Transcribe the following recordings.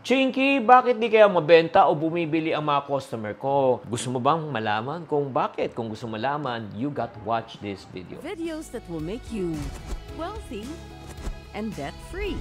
Chinky, bakit di kaya mabenta o bumibili ang mga customer ko? Gusto mo bang malaman kung bakit? Kung gusto malaman, you got to watch this video. Videos that will make you wealthy and debt-free.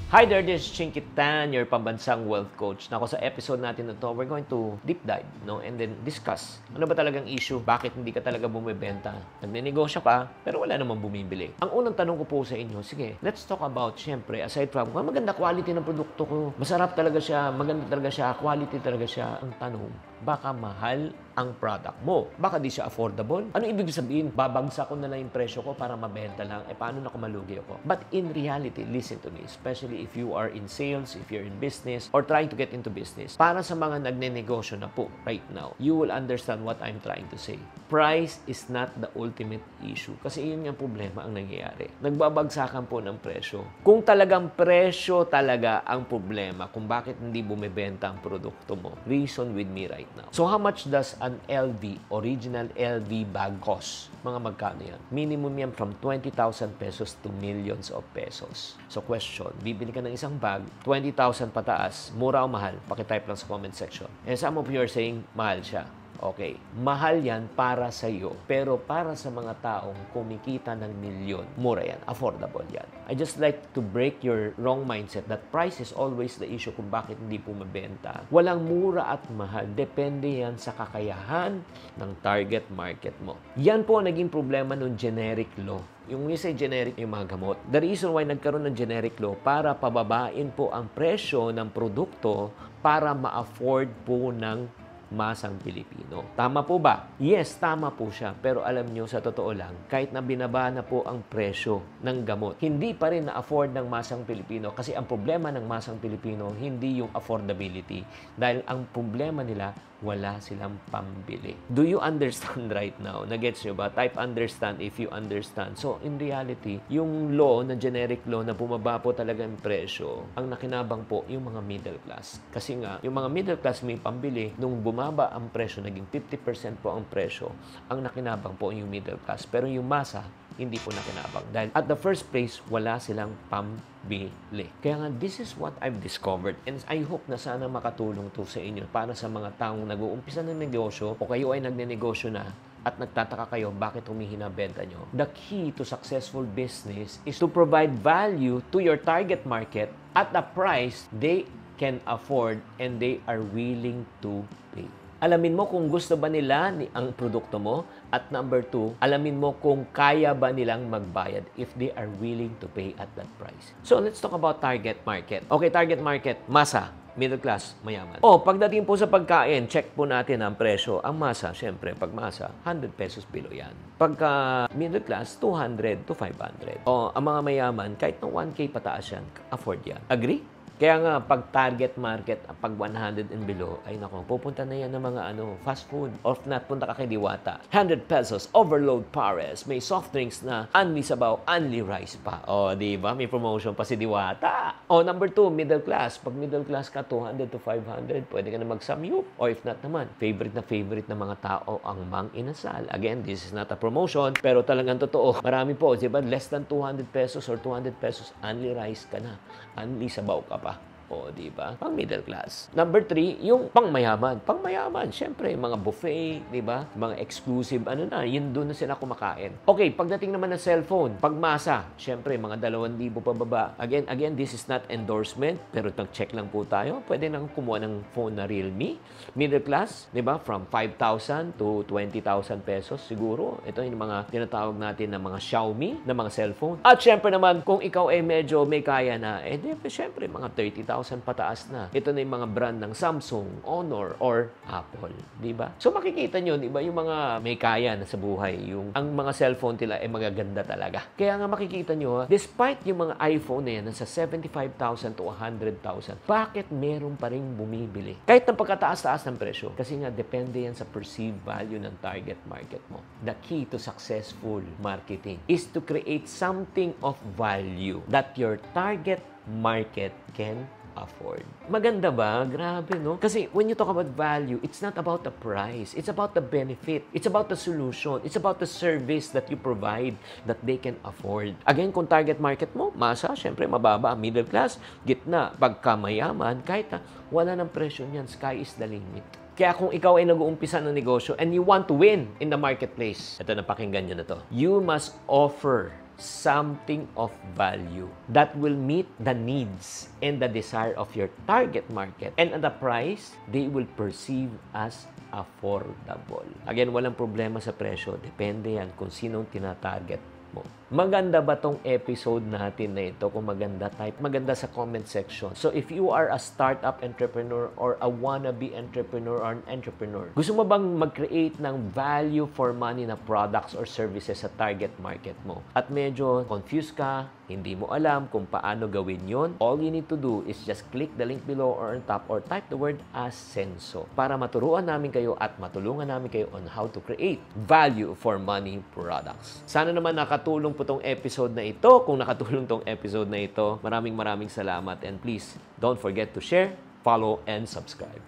Hi there, this is Chinky Tan, your pambansang wealth coach. Nako, sa episode natin na to, we're going to deep dive, and then discuss. Ano ba talagang issue? Bakit hindi ka talaga bumibenta? Nagnenegosyo ka, pero wala namang bumibili. Ang unang tanong ko po sa inyo, sige, let's talk about, syempre, aside from, maganda quality ng produkto ko, masarap talaga siya, maganda talaga siya, quality talaga siya. Ang tanong, baka mahal ang product mo. Baka di siya affordable. Ano ibig sabihin? Babagsak ko na lang yung presyo ko para mabenta lang. Paano na kumalugi ako? But in reality, listen to me, especially if you are in sales, if you're in business, or trying to get into business. Para sa mga nagnenegosyo na po right now, you will understand what I'm trying to say. Price is not the ultimate issue. Kasi yun yung problema ang nangyayari. Nagbabagsakan po ng presyo. Kung talagang presyo talaga ang problema kung bakit hindi bumibenta ang produkto mo, reason with me right now. So how much does an LV, original LV bag cost? Mga magkano yan? Minimum yan from 20,000 pesos to millions of pesos. So question, bibili ka ng isang bag, 20,000 pataas, mura o mahal? Pakitype lang sa comment section. And some of you are saying, mahal siya. Okay, mahal yan para sa iyo. Pero para sa mga taong kumikita ng milyon, mura yan, affordable yan. I just like to break your wrong mindset that price is always the issue kung bakit hindi po mabenta. Walang mura at mahal. Depende yan sa kakayahan ng target market mo. Yan po ang naging problema ng generic law. Yung we say generic, yung mga gamot. The reason why nagkaroon ng generic law para pababain po ang presyo ng produkto para ma-afford po ng masang Pilipino. Tama po ba? Yes, tama po siya. Pero alam nyo, sa totoo lang, kahit na binaba na po ang presyo ng gamot, hindi pa rin na-afford ng masang Pilipino kasi ang problema ng masang Pilipino, hindi yung affordability. Dahil ang problema nila, wala silang pambili. Do you understand right now? Nagets nyo ba? Type understand if you understand. So, in reality, yung law, na generic law, na bumaba po talaga ang presyo, ang nakinabang po yung mga middle class. Kasi nga, yung mga middle class may pambili, nung bumaba ang presyo, naging 50% po ang presyo, ang nakinabang po yung middle class. Pero yung masa, hindi po nakinabang. Dahil at the first place, wala silang pambili. Kaya nga, this is what I've discovered. And I hope na sana makatulong to sa inyo para sa mga taong nag-uumpisa ng negosyo o kayo ay nagnenegosyo na at nagtataka kayo bakit humihina benta nyo. The key to successful business is to provide value to your target market at a price they can afford and they are willing to pay. Alamin mo kung gusto ba nila ang produkto mo. At number 2, alamin mo kung kaya ba nilang magbayad if they are willing to pay at that price. So, let's talk about target market. Okay, target market, masa, middle class, mayaman. Pagdating po sa pagkain, check po natin ang presyo. Ang masa, syempre, pag masa, 100 pesos below yan. Pagka middle class, 200 to 500. Ang mga mayaman, kahit na 1K pataas yan, afford yan. Agree? Kaya nga, pag target market, pag 100 and below, ay nako, pupunta na yan ng mga fast food. Or if not, punta ka kay Diwata. 100 pesos, overload pares. May soft drinks na only sabaw, only rice pa. Di ba? May promotion pa si Diwata. Number 2, middle class. Pag middle class ka, 200 to 500, pwede ka na mag-samyup. Or if not naman, favorite na mga tao ang Mang Inasal. Again, this is not a promotion, pero talagang totoo. Marami po, di ba? Less than 200 pesos or 200 pesos, only rice ka na. Only sabaw ka pa. Di ba? Pang middle class. Number 3, yung pangmayaman. Pangmayaman, syempre, mga buffet, di ba? Mga exclusive, yun doon na sila kumakain. Okay, pagdating naman ng cellphone, pagmasa, syempre, mga 2,000 pababa. Again, this is not endorsement, pero nag-check lang po tayo. Pwede nang kumuha ng phone na Realme. Middle class, di ba? From 5,000 to 20,000 pesos siguro. Ito yung mga tinatawag natin na mga Xiaomi, na mga cellphone. At syempre naman, kung ikaw ay medyo may kaya na, syempre, mga 30,000 pataas na. Ito na yung mga brand ng Samsung, Honor, or Apple. Di ba? So makikita nyo, di ba, yung mga may kaya na sa buhay, ang mga cellphone nila ay magaganda talaga. Kaya nga makikita nyo, despite yung mga iPhone na yan, nasa 75,000 to 100,000, bakit meron pa rin bumibili? Kahit ng pagkataas-taas ng presyo. Kasi nga, depende yan sa perceived value ng target market mo. The key to successful marketing is to create something of value that your target market can afford. Maganda ba? Grabe, no? Kasi when you talk about value, it's not about the price. It's about the benefit. It's about the solution. It's about the service that you provide that they can afford. Again, kung target market mo, masa, syempre, mababa, middle class, gitna, pagka mayaman, kahit wala ng presyo niyan, sky is the limit. Kaya kung ikaw ay nag-uumpisa ng negosyo and you want to win in the marketplace, ito, napakinggan nyo na to. You must offer something of value that will meet the needs and the desire of your target market. And at the price, they will perceive as affordable. Again, walang problema sa presyo. Depende yan kung sinong tinatarget mo. Maganda ba tong episode natin na ito? Kung maganda, type maganda sa comment section. So if you are a startup entrepreneur or a wannabe entrepreneur or an entrepreneur, gusto mo bang mag-create ng value for money na products or services sa target market mo? At medyo confused ka, hindi mo alam kung paano gawin yon, all you need to do is just click the link below or on top or type the word Ascenso para maturuan namin kayo at matulungan namin kayo on how to create value for money products. Sana naman nakatulong po tong episode na ito. Kung nakatulong tong episode na ito, maraming salamat, and please don't forget to share, follow, and subscribe.